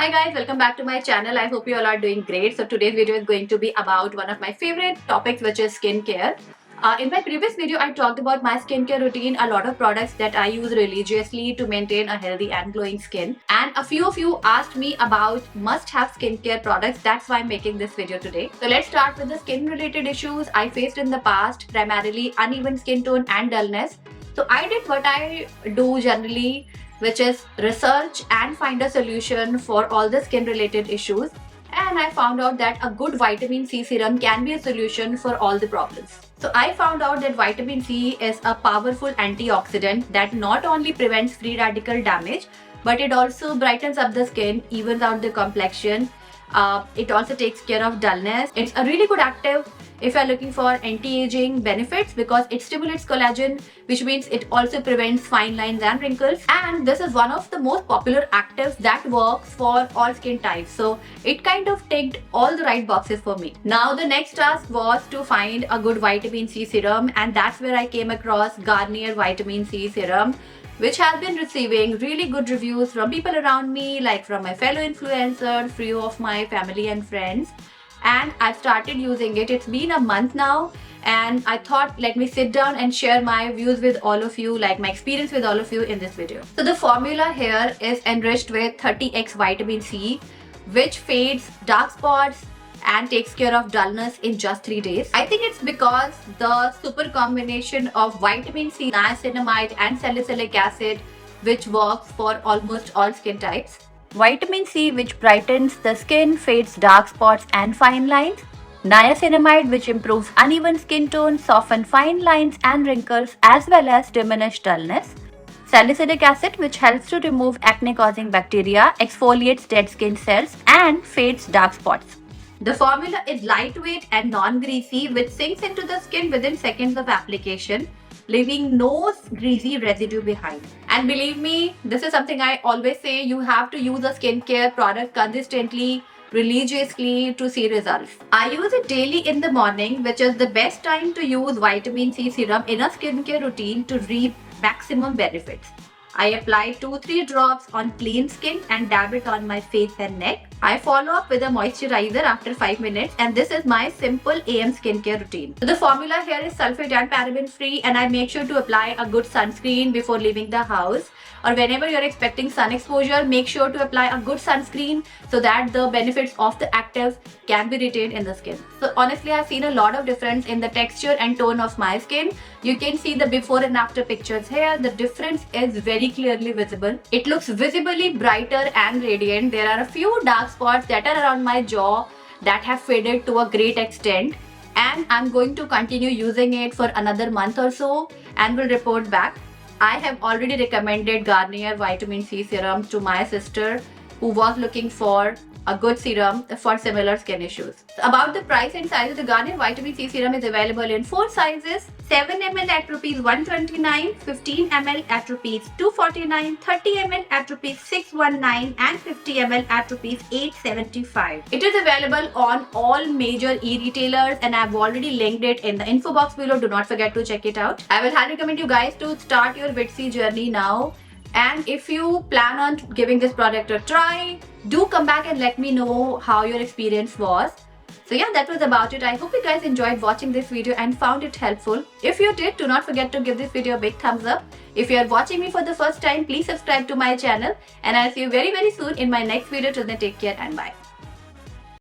Hi guys, welcome back to my channel. I hope you all are doing great. So today's video is going to be about one of my favorite topics, which is skincare. In my previous video, I talked about my skincare routine, a lot of products that I use religiously to maintain a healthy and glowing skin. And a few of you asked me about must-have skincare products. That's why I'm making this video today. So let's start with the skin-related issues I faced in the past, primarily uneven skin tone and dullness. So I did what I do generally, which is research and find a solution for all the skin related issues. And I found out that a good vitamin C serum can be a solution for all the problems. So I found out that vitamin C is a powerful antioxidant that not only prevents free radical damage, but it also brightens up the skin, evens out the complexion. It also takes care of dullness. It's a really good active if you're looking for anti-aging benefits because it stimulates collagen, which means it also prevents fine lines and wrinkles. And this is one of the most popular actives that works for all skin types. So it kind of ticked all the right boxes for me. Now the next task was to find a good vitamin C serum, and that's where I came across Garnier Vitamin C Serum, which has been receiving really good reviews from people around me, like from my fellow influencers, few of my family and friends. And I've started using it. It's been a month now, and I thought let me sit down and share my views with all of you, like my experience with all of you in this video. So the formula here is enriched with 30x vitamin C, which fades dark spots and takes care of dullness in just 3 days. I think it's because the super combination of vitamin C, niacinamide and salicylic acid, which works for almost all skin types. Vitamin C, which brightens the skin, fades dark spots and fine lines. Niacinamide, which improves uneven skin tone, softens fine lines and wrinkles, as well as diminish dullness. Salicylic acid, which helps to remove acne-causing bacteria, exfoliates dead skin cells, and fades dark spots. The formula is lightweight and non-greasy, which sinks into the skin within seconds of application, leaving no greasy residue behind. And believe me, this is something I always say, you have to use a skincare product consistently, religiously to see results. I use it daily in the morning, which is the best time to use vitamin C serum in a skincare routine to reap maximum benefits. I apply 2-3 drops on clean skin and dab it on my face and neck. I follow up with a moisturizer after 5 minutes, and this is my simple AM skincare routine. So the formula here is sulfate and paraben free, and I make sure to apply a good sunscreen before leaving the house. Or whenever you're expecting sun exposure, make sure to apply a good sunscreen so that the benefits of the actives can be retained in the skin. So honestly, I've seen a lot of difference in the texture and tone of my skin. You can see the before and after pictures here. The difference is very clearly visible. It looks visibly brighter and radiant. There are a few dark spots that are around my jaw that have faded to a great extent, and I'm going to continue using it for another month or so and will report back. I have already recommended Garnier Vitamin C Serum to my sister who was looking for a good serum for similar skin issues. About the price and sizes, the Garnier Vitamin C Serum is available in 4 sizes: 7 ml at Rs 129, 15 ml at Rs 249, 30 ml at Rs 619 and 50 ml at Rs 875. It is available on all major e-retailers, and I've already linked it in the info box below. Do not forget to check it out. I will highly recommend you guys to start your VitaminC journey now. And if you plan on giving this product a try, do come back and let me know how your experience was. So yeah, that was about it. I hope you guys enjoyed watching this video and found it helpful. If you did, do not forget to give this video a big thumbs up. If you are watching me for the first time, please subscribe to my channel, and I'll see you very soon in my next video. Till then, take care and bye.